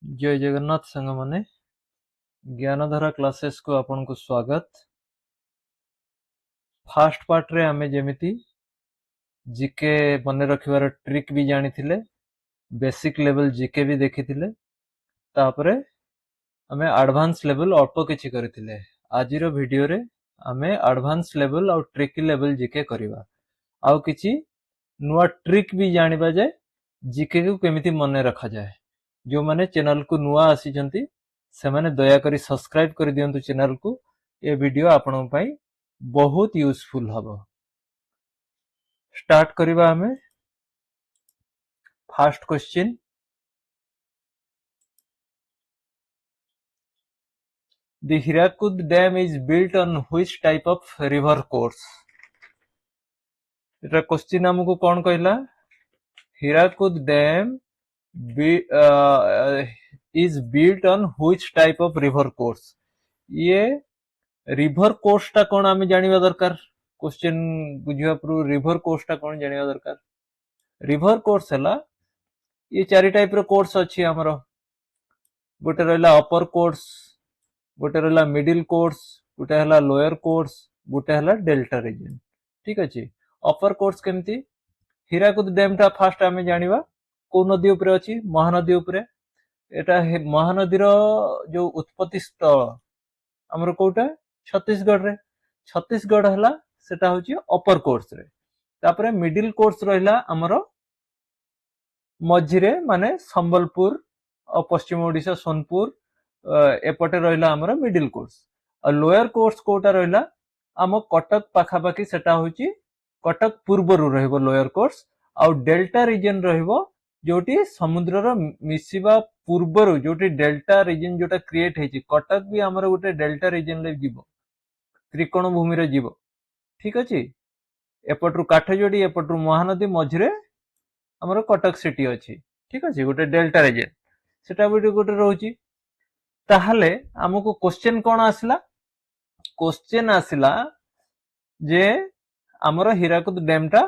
जय जगन्नाथ संग माने ज्ञानधारा क्लासेस को आपन को स्वागत। फास्ट पार्ट रे आमे जेमिति जीके मने रखिबार ट्रिक भी जानी थिले, बेसिक लेवल जीके भी देखि थिले, तापरे आमे एडवांस लेवल अल्प किछि करिथिले। आजिरो वीडियो रे आमे एडवांस लेवल और ट्रिकी लेवल जीके करिवा। आउ किछि नुआ ट्रिक भी जानिबा जे जीके को केमिति मने रखा जाए। जो माने चैनल को नुआ आसी जंती से माने दया करी सब्सक्राइब कर दियंतु चैनल को। ये वीडियो आपन पई बहुत यूजफुल हबो। स्टार्ट करिबा हमें first question. The Hirakud Dam is built on which type of river course? Etah question हमको कौन कहला? Hirakud Dam is built on which type of river course? ये रिभर कोर्स टा कौन आमे जानिबा दरकार। क्वेश्चन बुझिबा पूर्व रिभर कोर्स टा कौन जानिबा दरकार। रिभर कोर्स हला ये चारि टाइप रो कोर्स अछि हमरो। गोटे रहला अपर कोर्स, गोटे रहला मिडिल कोर्स, गोटे हला लोअर कोर्स, गोटे हला डेल्टा रीजन। ठीक अछि। अपर कोर्स केमती? हीराकुद डैम टा फास्ट आमे जानिबा को नदी ऊपर अछि? महानदी ऊपर। एटा महानदी रो जो उत्पत्ति स्थल हमरो कोटा छत्तीसगढ़ रे। छत्तीसगढ़ हला सेटा होची अपर कोर्स रे। तापरे मिडिल कोर्स रहला हमरो मझिरे माने संबलपुर और पश्चिम ओडिशा सोनपुर एपटे रहला हमरो मिडिल कोर्स। और लोअर कोर्स कोटा रहला हम कटक पाखापाखी सेटा होची कटक पूर्वरु रहबो लोअर कोर्स। और डेल्टा रीजन रहबो जोटी समुद्र रो मिसिबा पूर्वरु जोटी डेल्टा रीजन जोटा क्रिएट हेची। कटक भी हमरो गोटे डेल्टा रीजन ले जीवो, त्रिकोण भूमि रे जीवो। ठीक अछि। एपटरु काठजोड़ी एपटरु महानदी मझिरे हमरो कटक सिटी अछि। ठीक अछि। गोटे डेल्टा रीजन सेटा भी गोटे रहउची। ताहले हमको क्वेश्चन कोन आसला? क्वेश्चन आसला जे हमरो हीराकुद डैम टा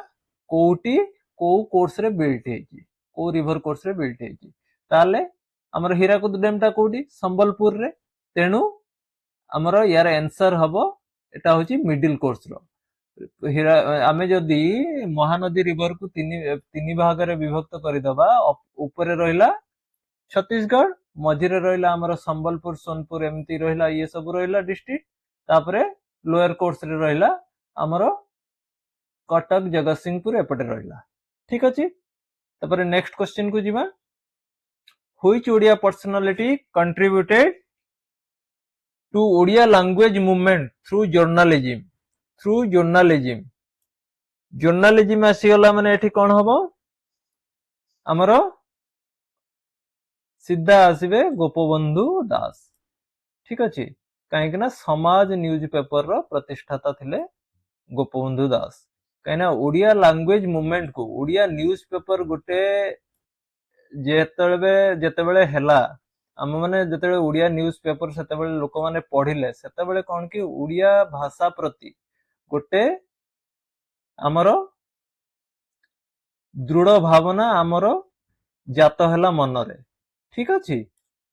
कोउटी को कोर्स रे बिल्ट हेची, को रिवर कोर्स रे बिल्ट हेची। ताहले हमरो हीराकुद डैम टा कोउटी? संबलपुर रे। तेनु हमरो यार आंसर हबो एटा होची मिडिल कोर्स रो। आमे जदी महानदी रिवर को तीन भाग रे विभक्त करि दबा, ऊपर रहला छत्तीसगढ़, मझिरे रहला हमरो संबलपुर सोनपुर एमती रहला, ये सब रहला डिस्ट्रिक्ट। तापरे लोअर कोर्स रे रहला हमरो कटक जगतसिंहपुर एपटे रहला। ठीक अछि। तापरे नेक्स्ट क्वेश्चन को जिबा। Which Odia personality contributed to Odia language movement through journalism? Through journalism. Journalism आसीगला माने एठी कोन हबो? हमरो सीधा आसीबे गोपबंधु दास। ठीक अछि। काहे कि ना समाज न्यूज पेपर रो प्रतिष्ठाता थिले गोपबंधु दास। काहे ना ओडिया लैंग्वेज मूवमेंट को ओडिया न्यूज पेपर गोटे जेतेबेले हेला, हम माने जेतेबेले ओडिया न्यूज पेपर सेतेबेले लोक माने पढिले, सेतेबेले कोन कि ओडिया भाषा प्रति गोटे हमरो दृढ़ भावना हमरो जात हैला मनरे। ठीक अछि।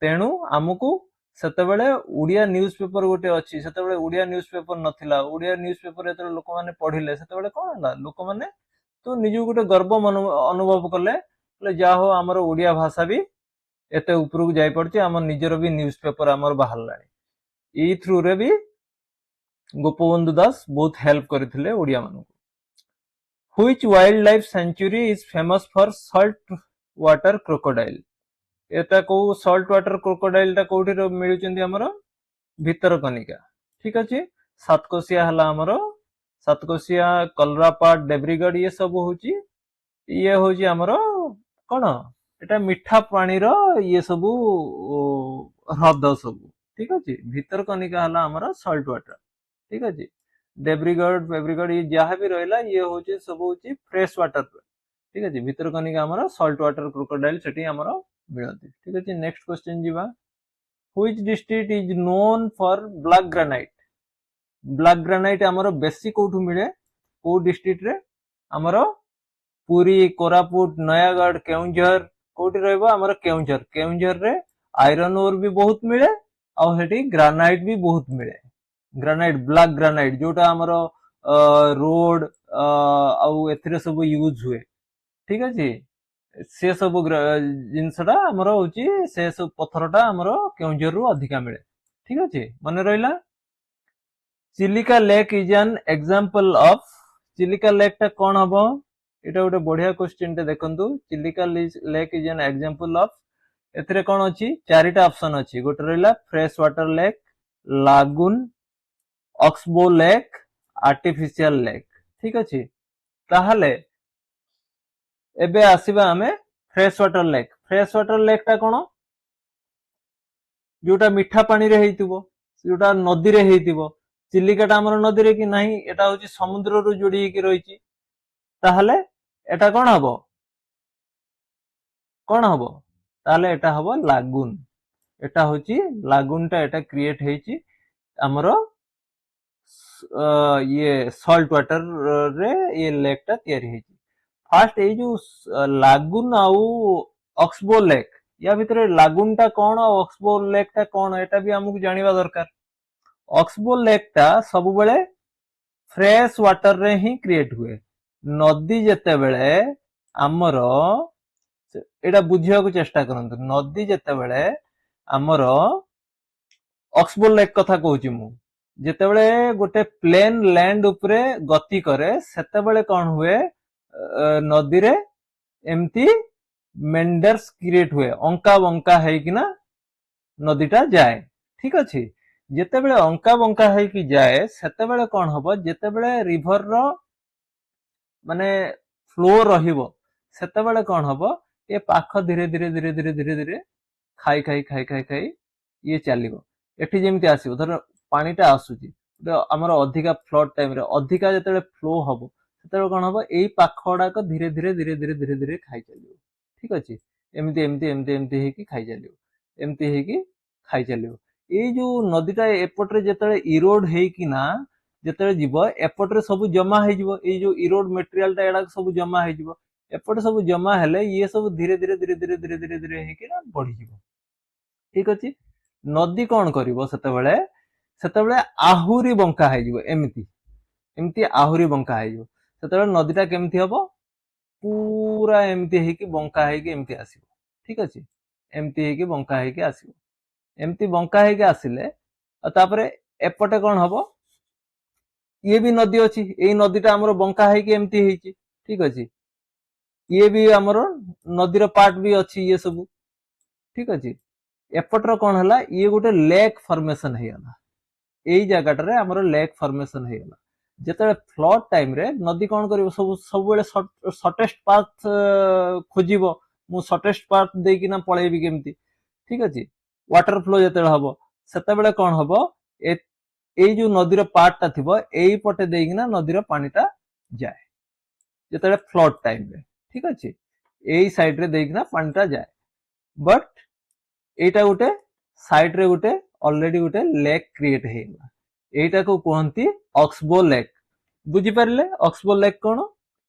तेणु हमकु सेतेबेले ओडिया न्यूज पेपर गोटे अछि, सेतेबेले ओडिया न्यूज पेपर नथिला। ओडिया न्यूज पेपर एते लोक माने पढिले, सेतेबेले कोन होला? लोक माने तो निजु गोटे गर्व अनुभव कले जा हो हमरो ओडिया भाषा भी एते ऊपर जाई पड़छि, हमर निजर भी न्यूज पेपर हमर बाहरलानी। ई थ्रू रे भी गोपबंधु दास बहुत हेल्प करथिले Odia मानकु। Which wildlife sanctuary is famous for salt water crocodile? एता को salt water crocodile ता कोठी मिलुचंदी हमरो भितरकनिका। ठीक अछि। सातकोशिया हला हमरो सातकोशिया, कलरापाट, देब्रीगढ़ ये सब होची, ये होची हमरो कोन एटा मिठा पानी रो ये सब हृद सब। ठीक अछि। भितरकनिका हला हमरो salt water। ठीक अछि। देब्रीगढ़ ये जहाँ भी रहला ये होची सब होची फ्रेश वाटर। ठीक अछि। भितरकनिका हमरो सॉल्ट वाटर क्रोकोडाइल सेठी हमरो मिलती। ठीक अछि। नेक्स्ट क्वेश्चन जिबा। Which district is known for black granite? Black granite हमरो बेसी कोठु मिले? को डिस्ट्रिक्ट रे? हमरो पुरी, कोरापुट, नयागढ़, केउंझर कोठी रहबो? हमरो केउंझर। केउंझर रे आयरन ओर भी बहुत मिले आउ हेटी ग्रानाइट भी बहुत मिले ग्रानाइट ब्लैक ग्रानाइट जोटा हमर रोड आउ एथिरे सब यूज हुए ठीक अछि से सब जिनसटा हमर होची से सब पत्थरटा हमर केउंझर रु अधिका मिले ठीक अछि मने रहिला Chilika lake is an example of Chilika lake टा कोन हबो एटा गोटे बढ़िया क्वेश्चन टे देखंतु Chilika lake is an example of एथिरे कोन अछि चारिटा ऑप्शन अछि गोटे रहिला fresh water lake lagoon oxbow lake artificial lake ठीक अछि ताहाले एबे आसीबा हमें फ्रेश वाटर लेक टा कोन जोटा मीठा पानी रे हेतिबो जोटा नदी रे हेतिबो चिलिका टा हमर नदी रे कि नाही एटा होची समुद्र रु जोडी की रहिची ताहाले एटा कोन हबो ताहाले एटा हबो लागून एटा होची लागून टा एटा क्रिएट हेची हमर ये सॉल्ट वाटर रे ये लेक टा तयारी हेची फास्ट ए जो लागून आउ ऑक्सबो लेक या भितरे लागून टा कोन और ऑक्सबो लेक टा कोन एटा भी हमकु जानिबा दरकार ऑक्सबो लेक टा सब बेले फ्रेश वाटर रे ही क्रिएट हुए नदी जते बेले हमर एटा बुझिया को चेष्टा करंतु नदी जते बेले हमर ऑक्सबो लेक कथा कहूची मु जते बेले गोटे प्लेन लैंड उपरे गति करे सेते बेले कोन हुए नदी रे एमती मेंडर्स क्रिएट हुए अंका बंका है कि ना नदीटा जाए ठीक अछि जेते बेले अंका बंका है कि जाए सेते बेले कोन हबो जेते बेले रिवर रो माने फ्लो रहिबो सेते बेले कोन हबो ए पाख धीरे धीरे धीरे धीरे धीरे धीरे खाई खाई खाई खाई खाई ये चलिबो एठी जेमती आसीबो धर पानीटा आसुची हमर अधिका फ्लड टाइम रे अधिका जेते फ्लो हबो सेते कोन हबो एई पाखडा को धीरे धीरे धीरे धीरे धीरे धीरे खाई चलिबो ठीक अछि एमती एमती एमती एमती हे कि खाई चलिबो एमती हे कि खाई चलिबो ए जो नदीटा एपटरे जेते इरोड हे कि ना जेते जीवो एपटरे सब जमा हे जीवो ए जो इरोड मटेरियल टा एडा सब जमा हे जीवो एपटे सब जमा हेले ये सब धीरे धीरे धीरे धीरे धीरे धीरे धीरे हे कि ना बढ़ी जीवो ठीक अछि नदी कोन करिवो सेते बेले आहुरी बंका हे जीवो एमती एमती आहुरी बंका हे जीवो सेते बेले नदीटा केमथि हबो पूरा एमती हे कि बंका हे कि एमती आसीबो ठीक अछि एमती हे कि बंका हे कि आसीबो एमती बंका हे कि आसिले तापरे एपटे कोन हबो ये भी नदी अछि एई नदीटा हमर बंका हे कि एमती हेची ठीक अछि ये भी हमर नदीर पार्ट भी अछि ये सब ठीक अछि एपटर कोन हला ये गोटे लेक फॉर्मेशन हेयला एई जगाटारे हमर लेक फॉर्मेशन हेयला जेते फ्लड टाइम रे नदी कोन करिवो सब बेले शॉर्टेस्ट पाथ खोजिबो मु शॉर्टेस्ट पाथ देकी ना पळेबी केमती ठीक अछि वाटर फ्लो जेते हबो सेते बेले कोन हबो एई जो नदीर पार्ट ता थिबो एई पटे देकी ना नदीर पानीटा जाय जेते फ्लड टाइम रे ठीक अछि एई साइड रे देकी ना पानीटा जाय बट एटा गोटे साइड रे गोटे ऑलरेडी गोटे लेक क्रिएट हेला एटा को कहंती ऑक्सबो लेक बुझी परले ऑक्सबो लेक कोन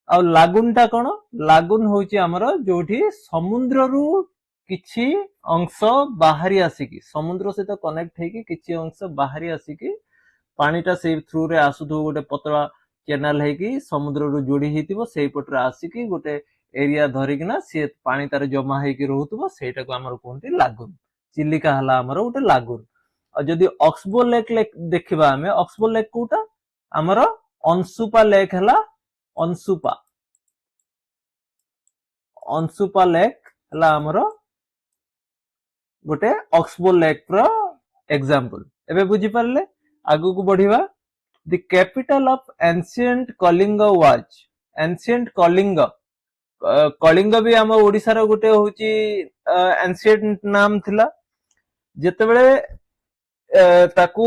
आ लागून टा कोन लागून होची हमर जोठी समुद्र रु किछि अंश बाहरी आसीकी समुद्र सहित कनेक्ट हेकी किछि अंश बाहरी आसीकी पानीटा से थ्रू रे आसुथो गोटे पतला कैनाल हेकी समुद्र रु जोडी हेतिबो सेही पटरा आसीकी गोटे एरिया धरिकिना से पानी तार जमा हेकी रहउतबो सेटा को हमर कोनती लागून चिलिका हला हमर गोटे लागून आ जदी ऑक्सबो लेक देखिबा हमें ऑक्सबो लेक कोटा हमर अंशुपा लेक हला अंशुपा लेक हला हमर गोटे ऑक्सबो लेक रो एग्जांपल एबे बुझी परले आगु को बढ़िबा the capital of ancient Kalinga was ancient Kalinga Kalinga भी हम ओडिसा रो गोटे होची एंशिएंट नाम थिला जेते बेले ताकू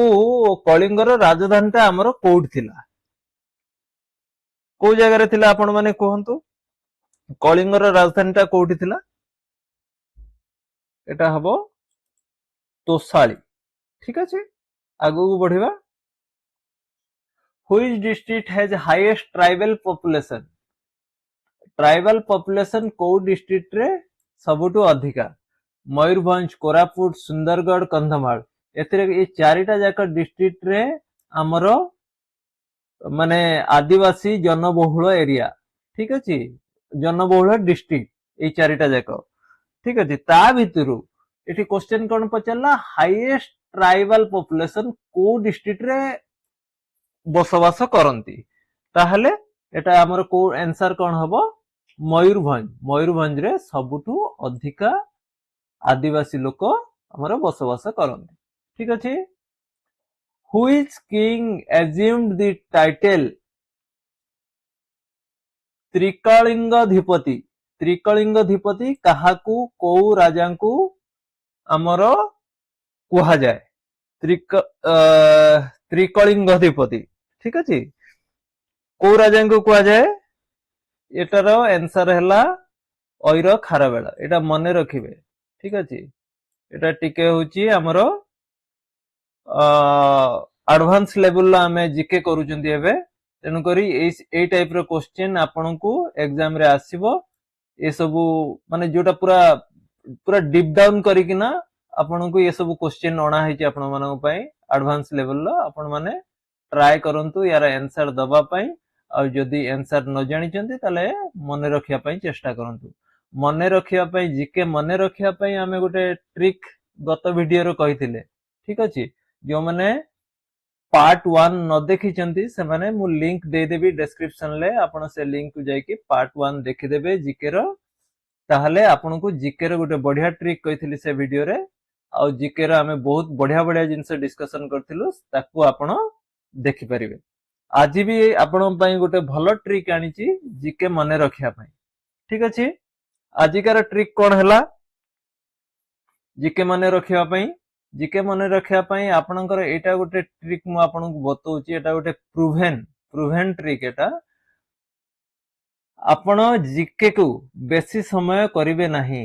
कलिंग रो राजधानी ता हमर कोड थिला को जगह रे थिला आपण माने कहंतु कलिंग रो राजधानी ता कोठी थिला एटा हबो तोसाली ठीक अछि आगु को बढ़िबा which district has highest tribal population को डिस्ट्रिक्ट रे सबुटु अधिका मयूरभंज कोरापुट सुंदरगढ़ कंधमाल एथिरे ए चारिटा जाक डिस्ट्रिक्ट रे हमर माने आदिवासी जनबहुल एरिया ठीक अछि जनबहुल डिस्ट्रिक्ट ए चारिटा जाक ठीक अछि ता भितरु एठी क्वेश्चन कोन पचला हाईएस्ट ट्राइबल पॉपुलेशन को डिस्ट्रिक्ट रे बसवास करंती ताहले एटा हमर को आंसर कोन हबो मयूरभंज रे सबुठु अधिका आदिवासी लोक हमर बसवास करंती ठीक अछि Which king assumed the title त्रिकलिंगाधिपति त्रिकलिंगाधिपति काहाकू को राजांकू हमर कुहा जाए त्रिकलिंगाधिपति ठीक अछि को राजांकू कुहा जाए एटार आंसर हैला ओइर खारबेला एटा मने रखिबे ठीक अछि एटा टिके होची हमर एडवांस लेवल आमे जीके करूचंती एबे तेनु करी ए टाइप रो क्वेश्चन आपनकू एग्जाम रे आसीबो ए सबु माने जोटा पूरा पूरा डीप डाउन करिकिना आपनकू ये सब क्वेश्चन अणा हेची आपन मानक पई एडवांस लेवल लो आपन माने ट्राई करंतु यार आंसर दबा पई आ जदी आंसर न जानि चंती ताले मने रखिया पई चेष्टा करंतु मने रखिया पई जीके मने रखिया पई आमे गोटे ट्रिक गत वीडियो रो कहिथिले ठीक अछि जो माने पार्ट 1 न देखि चंती से माने मु लिंक दे देबी डिस्क्रिप्शन ले आपण से लिंक को जाई कि पार्ट 1 देखि देबे जीके रो ताहले आपन को जीके रो गोटे बढ़िया ट्रिक कहिथिली से वीडियो रे आ जीके रो हमें बहुत बढ़िया बढ़िया जिंस डिस्कशन करथिलु ताकू आपण देखि परिबे आज भी आपण पई गोटे भलो ट्रिक आनिची जीके मने रखिया पई ठीक अछि आजिकार ट्रिक कोन हला जीके मने रखिया पई जीके मने रखिया पई आपनकर एटा गोटे ट्रिक मु आपनकू बतौची एटा गोटे प्रूवन ट्रिक एटा आपण जीके को बेसी समय करिवे नाही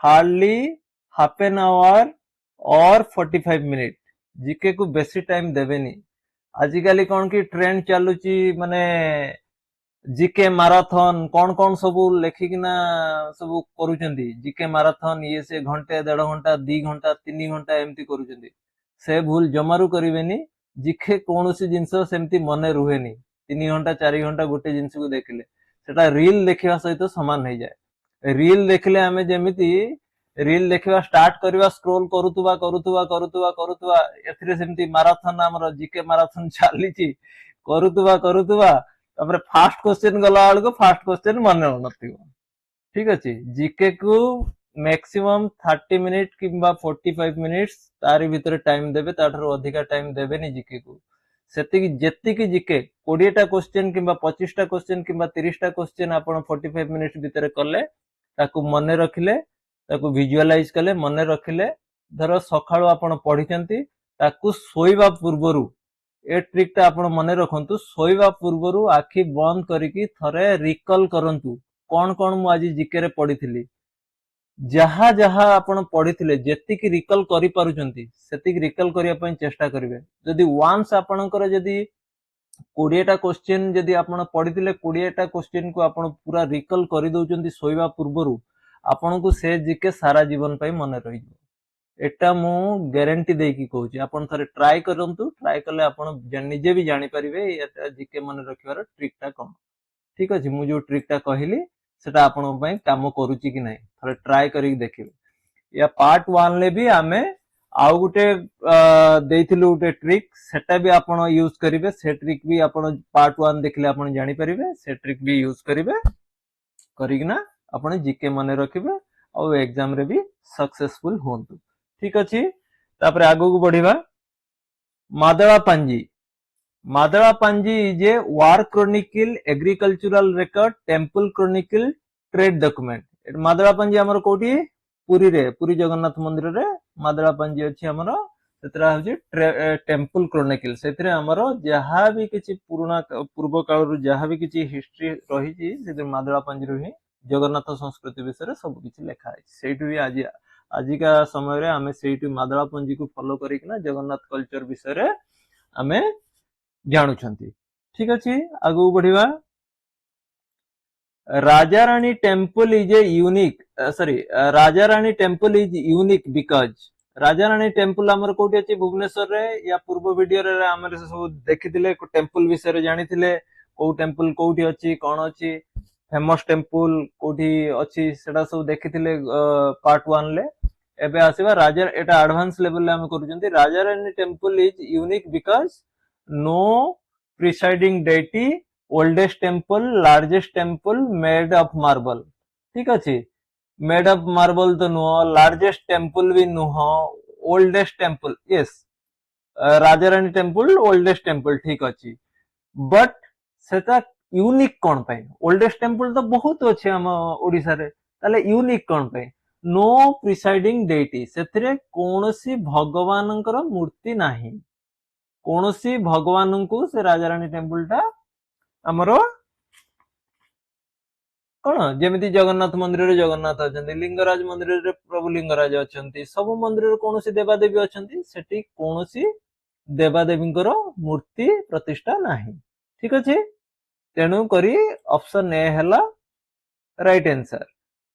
हार्डली हाफ एन आवर और 45 मिनिट जीके को बेसी टाइम देबेनी आजिकाली कौन की ट्रेंड चलुची माने जीके माराथन कौन सब लेखिकिना सब करूचंती जीके माराथन ये से घंटे 1.5 घंटा 2 घंटा 3 घंटा एमती करूचंती से भूल जमारू करिवेनी जीके कोनोसी जिंस सेमती मने रुहेनी 3 घंटा 4 घंटा गोटे जिंस को देखले सेटा रील देखिवा सहित समान हो जाए रील देखले हमें जेमिति रील देखिवा स्टार्ट करवा स्क्रॉल करुतुवा एथिरे सेमती माराथन हमर जीके माराथन चलीची करुतुवा तापर फास्ट क्वेश्चन गला बेलको फास्ट क्वेश्चन मने नथिबो ठीक अछि जीके को मैक्सिमम 30 मिनिट किंबा 45 मिनिट्स तारि भीतर टाइम देबे ताठरो अधिका टाइम देबे नि जीके को सेति जेति की जीके 20 टा क्वेश्चन किंबा 25 टा क्वेश्चन किंबा 30 टा क्वेश्चन आपण 45 मिनिट्स भीतर करले ताकू मने रखिले ताकू विजुअलाइज कले मने रखिले धर सखाळो आपण पढिचंती ताकू सोइबा पूर्वरु ए ट्रिक ता आपण मने रखंतु सोइबा पूर्वरु आखि बंद करिकि थरे रिकॉल करंतु कोन मु आज जीके रे पढिथिली जहा जहा आपण पढिथिले जेति की रिकॉल करि पारुचंती सेति की रिकॉल करिया पई चेष्टा करिवे जदी वांस आपणकर जदी 20 टा क्वेश्चन जदी आपण पढिथिले 20 टा क्वेश्चन को आपण पूरा रिकॉल करि दउचंती सोइबा पूर्वरु आपण को से जीके सारा जीवन पई मने रहि एटा मु गारंटी दे की कहूची आपण थरे ट्राई करंतु ट्राई करले आपण निजे भी जानि परिबे एटा जीके मने रखिवार ट्रिक ता कोन ठीक अछि मु जो ट्रिक ता कहिली सेटा आपण पई काम करूची कि नै थरे ट्राई करी देखिबे या पार्ट 1 ले भी आमे आउ गुटे देइथिलु गुटे ट्रिक सेटा भी आपण यूज करिवे से ट्रिक भी आपण पार्ट 1 देखले आपण जानि परिबे से ट्रिक भी यूज करिवे करिकना आपण जीके मने रखिबे और एग्जाम रे भी सक्सेसफुल होंतु ठीक अछि तापर आगु को बढ़िबा Madala Panji is a war chronicle agricultural record temple chronicle trade document Madala Panji हमर कोठी पुरी जगन्नाथ मंदिर रे मादळा पांजी अछि हमर सेतरा होछि टेंपल क्रोनिकल सेतरे हमर जहा भी किछि पुराना पूर्व काल रु जहा भी किछि हिस्ट्री रही छि से मादळा पांजी रही जगन्नाथ संस्कृति विषय सब किछि लेखा है सेठु भी आजिका समय रे हमें सेठु मादळा पंजी को फॉलो करिकना जगन्नाथ कल्चर विषय रे हमें जानू छंती ठीक अछि आगु बढ़िबा Raja Rani temple is a unique, Raja Rani temple is unique because Raja Rani temple ଆମର କୋଉଠି ଅଛି ଭୁବନେଶ୍ୱରରେ या ପୂର୍ବ ଭିଡିଓରେ ଆମର ସବୁ ଦେଖିଥିଲେ ଟେମ୍ପଲ ବିଷୟରେ ଜାଣିଥିଲେ କୋଉ ଟେମ୍ପଲ କୋଉଠି ଅଛି କଣ ଅଛି ଫେମସ ଟେମ୍ପଲ କୋଉଠି ଅଛି ସେଟା ସବୁ ଦେଖିଥିଲେ ପାର୍ଟ 1 ରେ ଏବେ ଆସିବା ରାଜା ଏଟା ଆଡଭାନ୍ସ ଲେଭେଲ ରେ ଆମେ କରୁଛନ୍ତି Raja Rani temple is unique because no presiding deity oldest temple largest temple made of marble ठीक अच्छे मेड ऑफ मार्बल तो नुह लार्जेस्ट टेम्पल भी नुह oldest temple yes Rajarani temple oldest temple ठीक अच्छे बट सेटा यूनिक कौन पाए ओल्डेस्ट टेम्पल तो बहुत अच्छे हम ओडिशा रे ताले यूनिक कौन पाए नो प्रिसाइडिंग डेटी सेथिरे कोनोसी भगवानंकर मूर्ति नाही कोनोसी भगवानंकु से राजारानी टेम्पल टा हमरो कौन जेमिति जगन्नाथ मंदिर रे जगन्नाथ अछंती लिंगराज मंदिर रे प्रभु लिंगराज अछंती सब मंदिर रे कोनोसी देवादेवी अछंती सेठी कोनोसी देवादेवींकर मूर्ति प्रतिष्ठा नाही ठीक अछि तेणु करी ऑप्शन ए हला right answer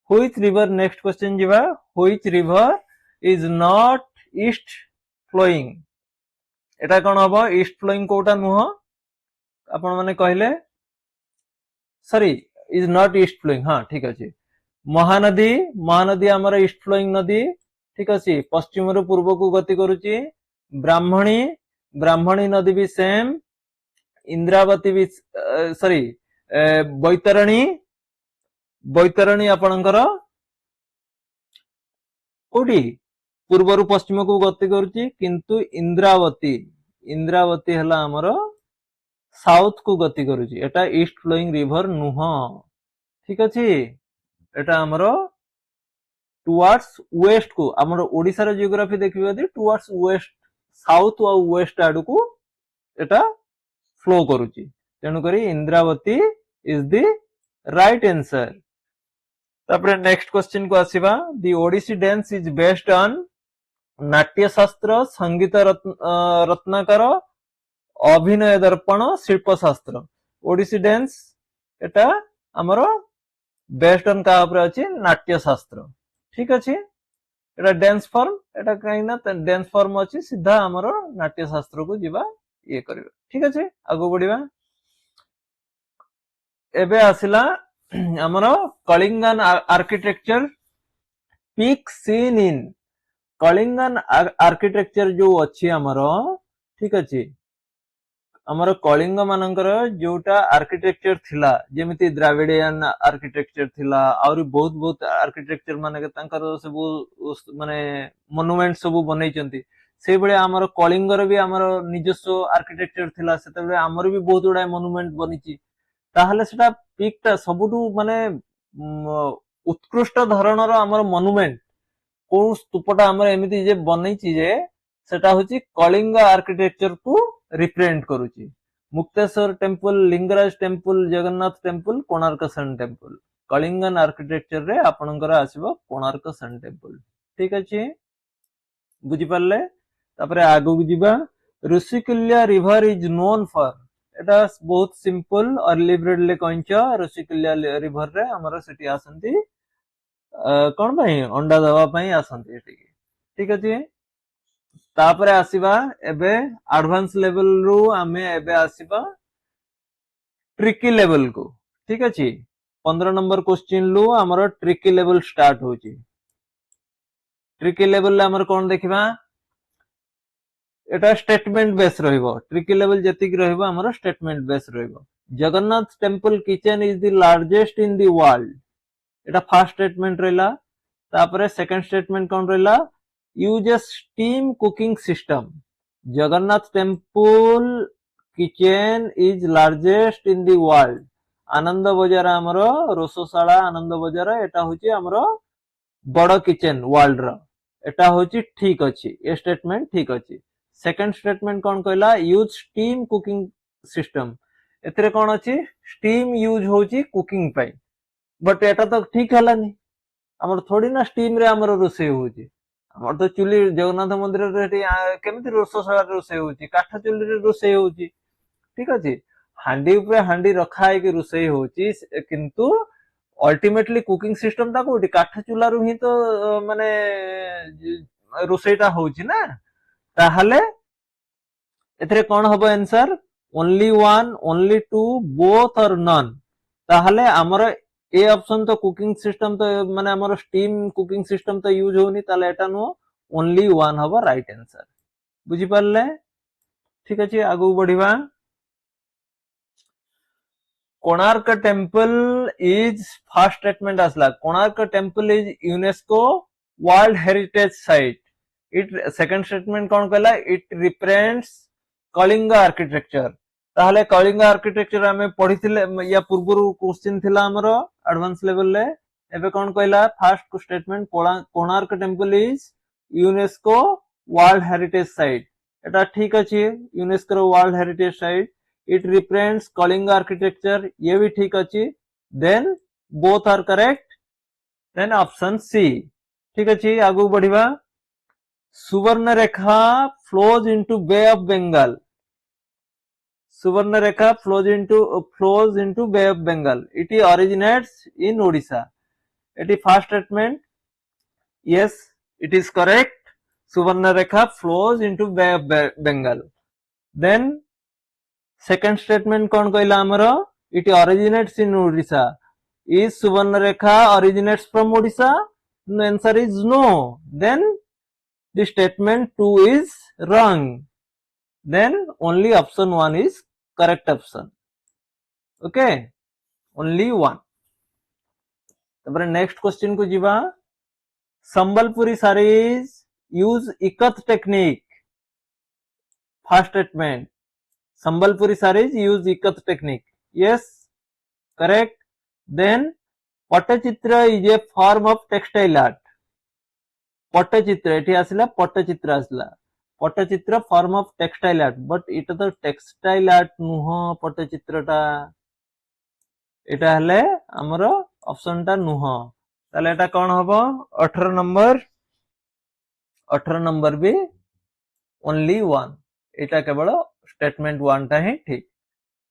which river next question जिबा which river is not east flowing एटा कोन हबो ईस्ट फ्लोइंग कोटा नुह आपण माने कहले sorry is not east flowing हाँ ठीक अच्छे महानदी महानदी आमर ईस्ट फ्लोइंग नदी ठीक अच्छे पश्चिम रु पूर्व को गति करुची ब्राह्मणी ब्राह्मणी नदी भी सेम इंद्रावती भी सॉरी बैतरणी बैतरणी आपणकर कोठी पूर्व रु पश्चिम को गति करुची किंतु इंद्रावती इंद्रावती हला हमर साउथ को गति करुची एटा ईस्ट फ्लोइंग रिवर नुह ठीक अछि एटा हमरो टुवर्ड्स वेस्ट को हमरो ओडिसा रो जियोग्राफी देखिबा दे टुवर्ड्स वेस्ट साउथ और वेस्ट आडू को एटा फ्लो करुची तेनु करी Indravati is the right answer तापरे नेक्स्ट क्वेश्चन को आसीबा the Odissi dance is based on Natya Shastra संगीत रत्नाकर अभिनय दर्पण शिल्प शास्त्र ओडिसी डांस एटा हमरो बेस्ड ऑन का ऊपर अछि नाट्य शास्त्र ठीक अछि एटा डांस फॉर्म एटा काइना डांस फॉर्म अछि सीधा हमरो नाट्य शास्त्र को जिबा ये करबा ठीक अछि आगो बढ़िबा एबे आसिला हमरो Kalingan architecture peak seen in Kalingan architecture जो अछि हमरो ठीक अछि हमर कलिंग मानकर जोटा आर्किटेक्चर थिला जेमिति द्राविडियन आर्किटेक्चर थिला और बहुत बहुत आर्किटेक्चर माने तांकर सब माने मोनुमेंट सब बनै चंती से बळे हमर कलिंगर भी हमर निजस्व आर्किटेक्चर थिला सेते बळे हमर भी बहुत उडा मोनुमेंट बनिची ताहले सेटा पीकटा सबुटू माने उत्कृष्ट धरणर हमर मोनुमेंट को स्तूपटा हमर एमिति जे बनैची जे सेटा होची कलिंग आर्किटेक्चर को रिप्रेजेंट करूची Mukteshwar temple Lingaraj temple Jagannath temple Konark sun temple Kalingan architecture रे आपनकर आसीबो कोणार्क सन टेम्पल ठीक अछि बुझि पारले तापरे आगु जिबा Rushikulya river is known for एटा बहुत सिंपल अर्ली ब्रेड ले कहिन्छ ऋषिकुल्या रिवर रे हमर सिटी आसंती कोन भाई अंडा दवा पई आसंती ठीक अछि तापरे आसीबा एबे एडवांस लेवल रु आमे एबे आसीबा ट्रिकी लेवल को ठीक अछि 15 नंबर क्वेश्चन लु हमर ट्रिकी लेवल स्टार्ट होची ट्रिकी लेवल ले हमर कोन देखिबा एटा स्टेटमेंट बेस रहइबो ट्रिकी लेवल जतिक रहइबो हमर स्टेटमेंट बेस रहइबो Jagannath temple kitchen is the largest in the world एटा फर्स्ट स्टेटमेंट रहला तापरे सेकंड स्टेटमेंट कोन रहला uses steam cooking system Jagannath temple kitchen is largest in the world आनंद बजार हमरो रोसोशाला आनंद बजार एटा होची हमरो बड़ किचन वर्ल्ड रो एटा होची ठीक अछि ए स्टेटमेंट ठीक अछि सेकंड स्टेटमेंट कोन कहला यूज स्टीम कुकिंग सिस्टम एतरे कोन अछि स्टीम यूज होची कुकिंग पई बट एटा तो ठीक हलानी हमर थोड़ी ना स्टीम रे हमरो रोसे होची हमर तो चुली जगन्नाथ मंदिर रे केमिति रोसोशाला रोसे होची काठ चुली रे रोसे होची ठीक अछि हांडी ऊपर हांडी रखा है कि रोसे होची किंतु अल्टीमेटली कुकिंग सिस्टम टा कोठी काठ चूल्हा रु ही तो माने रोसईटा होउची ना ताहले एथरे कोन हबो answer only one only two both और नन ताहले हमर ए ऑप्शन तो कुकिंग सिस्टम तो माने हमर स्टीम कुकिंग सिस्टम तो यूज होनी ताले एटा नो ओनली वन हबो राइट आंसर बुझी पारले ठीक अछि आगु बढ़िबा Konark temple is first statement आसला Konark temple is UNESCO world heritage site it second statement कोन कहला इट रिप्रेजेंट्स कलिंग आर्किटेक्चर ताहले कलिंग आर्किटेक्चर हमें पढ़िथिले या पूर्वरु क्वेश्चन थिला हमरो एडवांस लेवल ले एबे कोन कहला first statement Konark temple is UNESCO world heritage site एटा ठीक अछि UNESCO world heritage site it represents Kalinga architecture ये भी ठीक अछि then both are correct then option C ठीक अछि आगु बढ़िबा Subarnarekha flows into Bay of Bengal. Suvarnarekha flows into Bay of Bengal. It originates in Odisha. It is first statement. Yes, it is correct. Suvarnarekha flows into Bay of Bengal. Then second statement kon कहला हमरो it originates in Odisha. Is Suvarnarekha originates from Odisha? The answer is no. Then the statement 2 is wrong. Then only option 1 is correct option. Okay, only one. तापर next question को जीवा Sambalpuri sarees use ikat technique. First statement Sambalpuri sarees use ikat technique. Yes, correct. Then Pattachitra is a form of textile art. Pattachitra एठी आसला पट्टचित्र आसला Pattachitra form of textile art but इटा तो textile art नुह पट्टचित्रटा एटा हले हमर ऑप्शन टा नुह ताले एटा कोन हबो 18 नंबर भी ओनली वन एटा केवल स्टेटमेंट 1 टा ही ठीक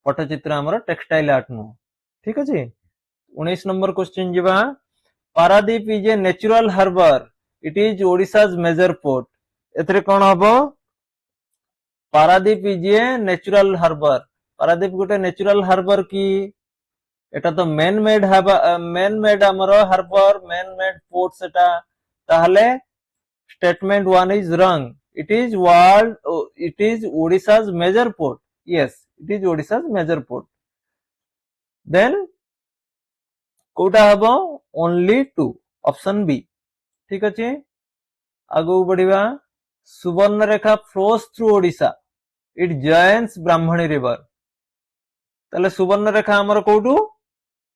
पट्टचित्र हमर टेक्सटाइल आर्ट नुह ठीक अछि 19 नंबर क्वेश्चन जिबा Paradip is a natural harbour it is Odisha's major port एथरे कोन हबो Paradip is a natural harbour Paradip गोटे नेचुरल हार्बर की एटा तो मैन मेड हमरो हार्बर मैन मेड पोर्ट सेटा ताहले statement 1 is wrong it is Odisha's major port yes it is Odisha's major port then कोटा हबो ओनली 2 ऑप्शन बी ठीक अछि आगु बढ़िबा Subarnarekha flows through Odisha it joins Brahmani river ताले सुवर्णरेखा हमर कोटू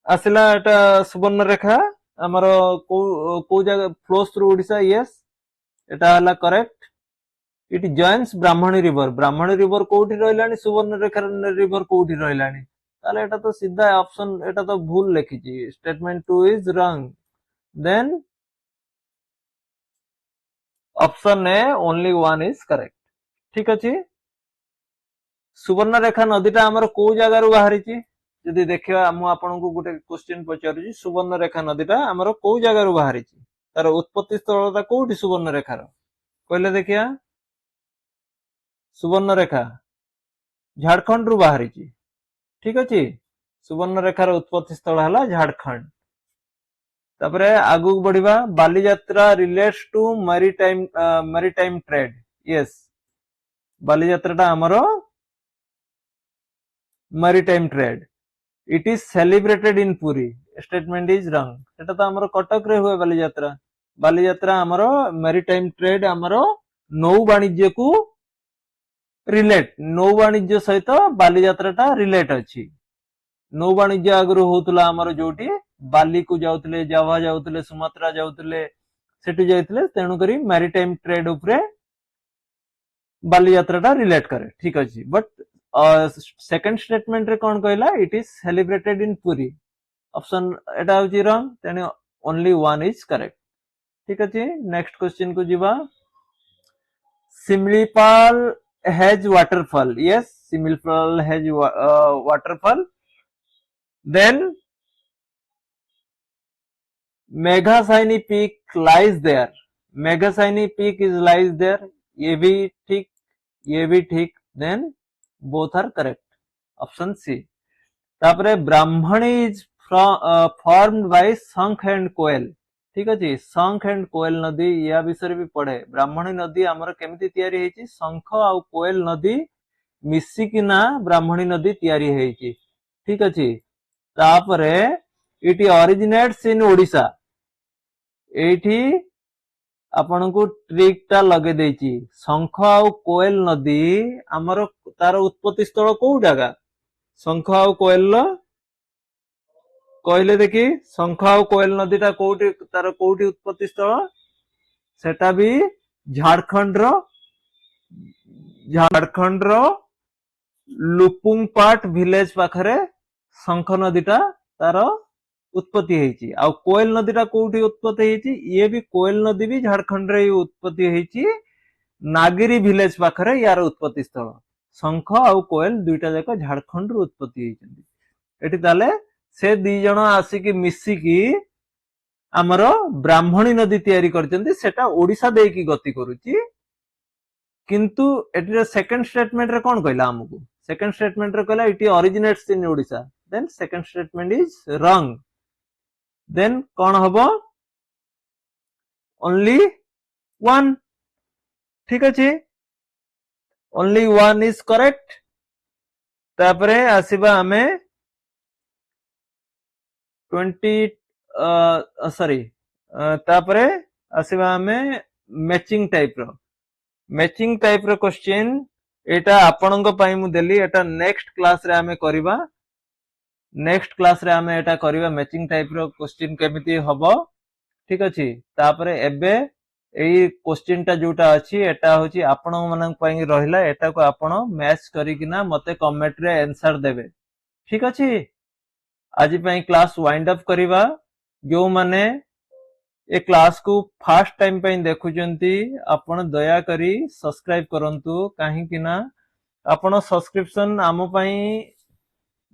आसिला एटा सुवर्णरेखा हमर को जगह फ्लोस थ्रू ओडिशा यस एटा हला correct it joins Brahmani river कोठी रहलानी सुवर्णरेखा रिवर कोठी रहलानी ताले एटा तो सीधा ऑप्शन एटा तो भूल लिखिची statement 2 is wrong then option A only 1 is correct ठीक अछि सुवर्णरेखा नदीटा हमर को जगह रु बाहरिची जदि देखिबा हम आपन को गुटे क्वेश्चन पचारुची सुवर्णरेखा नदीटा हमर को जगह रु बाहरिची तार उत्पत्ति स्थलटा कोठी सुवर्णरेखा रो कहले देखिया सुवर्णरेखा झारखंड रु बाहरिची ठीक अछि सुवर्णरेखा रो उत्पत्ति स्थल हला झारखंड तापरे आगु बढ़िबा Baliyatra relates to maritime trade yes बालीयात्राटा हमरो maritime trade it is celebrated in Puri statement is wrong सेटा तो हमरो कटक रे हुए बालीयात्रा हमरो मैरीटाइम ट्रेड हमरो नौ वाणिज्य को रिलेट नौ वाणिज्य सहित बालीयात्राटा रिलेट अछि नौ वाणिज्य आगु होतला हमरो जोटी बाली को जाउतले जावा जाउतले सुमात्रा जाउतले सेटु जाइतले तेनु करी मैरीटाइम ट्रेड उपरे बाली यात्राटा रिलेट करे ठीक अछि बट सेकंड स्टेटमेंट रे कोन कहला it is celebrated in Puri option एटा होची रॉन्ग तेने ओनली 1 इज करेक्ट ठीक अछि नेक्स्ट क्वेश्चन को जीवा Similipal has waterfall yes Similipal has waterfall then Meghasani peak lies there, Meghasani peak is lies there, ये भी ठीक, ये भी ठीक, then both are correct, option C. तापरे Brahmani is formed by Sankh and Koel, ठीक अछि, शंख एंड कोयल नदी या विषय भी पढ़े। ब्राह्मणी नदी हमर केमिति तयारी हेछि, शंख आ कोयल नदी मिसिकिना ब्राह्मणी नदी तयारी हेछि, ठीक अछि। तापरे इट ओरिजिनेट्स इन ओडिशा, एठी आपनको ट्रिक टा लगे देछि, शंख आ कोयल नदी हमर तार उत्पत्ति स्थल कोउ जागा, शंख आ कोयल कहले देखि, शंख आ कोयल नदी टा कोउठी, तार कोउठी उत्पत्ति स्थल, सेटा भी झारखंड रो लुपुंग पाट विलेज पाखरे शंख नदीटा तार उत्पत्ति हेछि। आ कोयल नदीटा कोउठी उत्पत्ति हेछि, ये भी कोयल नदी भी झारखंड रे उत्पत्ति हेछि, नागिरी विलेज पाखरे यार उत्पत्ति स्थल। शंख आ कोयल दुईटा जाक झारखंड रो उत्पत्ति हेछि। एठी ताले से दी जण आसिकी मिसिकी आमर ब्राह्मणी नदी तयारी करचंती, सेटा ओडिशा देकी गति करूची। किंतु एटी सेकंड स्टेटमेंट रे कोन कहला हमकु, सेकंड स्टेटमेंट रे कहला it originates in Odisha, then second statement is wrong. Then कोन हबो, ओनली वन, ठीक अछि, ओनली वन इज करेक्ट। तापरे आसीबा हमें 20 सॉरी, तापरे आसीबा हमें मैचिंग टाइप रो, मैचिंग टाइप रो क्वेश्चन एटा आपनक पई मु देली, एटा नेक्स्ट क्लास रे हमें करिबा, नेक्स्ट क्लास रे हमें एटा करिबा मैचिंग टाइप रो क्वेश्चन केमिति हबो, ठीक अछि। तापरे एबे एई क्वेश्चन टा जोटा अछि एटा होची आपण मानक पई रहिला, एटा को आपण मैच करिकिना मते कमेंट रे आंसर देबे, ठीक अछि। आज पई क्लास वाइंड अप करिबा। जो माने ए क्लास को फर्स्ट टाइम पे देखुचंती, आपण दया करी सब्सक्राइब करंतु, काहे कि ना आपण सब्सक्रिप्शन आम पई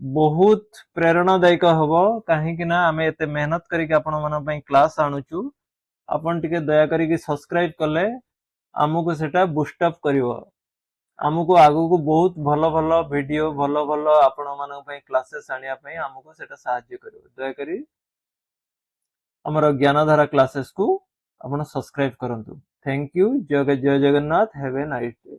बहुत प्रेरणादायक हबो, काहे कि ना आमे एते मेहनत करिक आपण मन पई क्लास आणुचु। आपण टिके दया करिक सब्सक्राइब कले आमको सेटा बूस्ट अप करिवो, आमको आगु को बहुत भलो भलो वीडियो, भलो भलो आपण मन पई क्लासेस आनिया पई आमको सेटा सहायता करिवो। दया करी हमर ज्ञानधारा क्लासेस को आपण सब्सक्राइब करंतु। Thank you. जय Jagannath. Have a nice day.